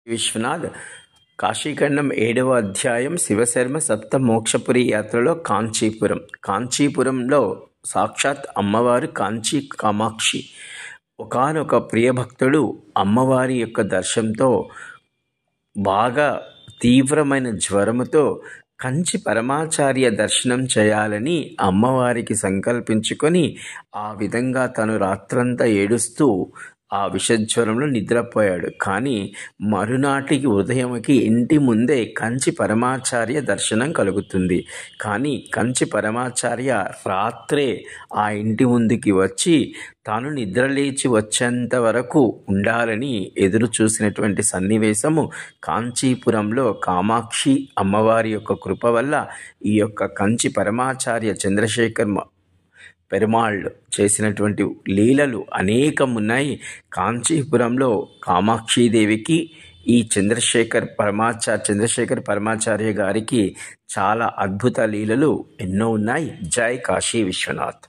విశ్వనాథ్ కాశీఖండం 7వ అధ్యాయం శివశర్మ సప్త మోక్షపురి యాత్రలో కాంచీపురంలో సాక్షాత్ అమ్మవారు కాంచీ కామాక్షి. ఒకానొక ప్రియభక్తుడు అమ్మవారి యొక్క దర్శనంతో బాగా తీవ్రమైన జ్వరముతో కంచి పరమాచార్య దర్శనం చేయాలని అమ్మవారికి సంకల్పించుకొని ఆ విధంగా తను రాత్రంతా ఏడుస్తూ ఆ విషజ్వరంలో నిద్రపోయాడు. కానీ మరునాటికి ఉదయంకి ఇంటి ముందే కంచి పరమాచార్య దర్శనం కలుగుతుంది. కానీ కంచి పరమాచార్య రాత్రే ఆ ఇంటి ముందుకి వచ్చి తాను నిద్రలేచి వచ్చేంత వరకు ఉండాలని ఎదురు చూసినటువంటి సన్నివేశము కాంచీపురంలో కామాక్షి అమ్మవారి యొక్క కృప వల్ల ఈ యొక్క కంచి పరమాచార్య చంద్రశేఖర్ పెరుమాళ్ చేసినటువంటి లీలలు అనేకమున్నాయి. కాంచీపురంలో కామాక్షీదేవికి ఈ చంద్రశేఖర్ పరమాచార్య గారికి చాలా అద్భుత లీలలు ఎన్నో ఉన్నాయి. జై కాశీ విశ్వనాథ్.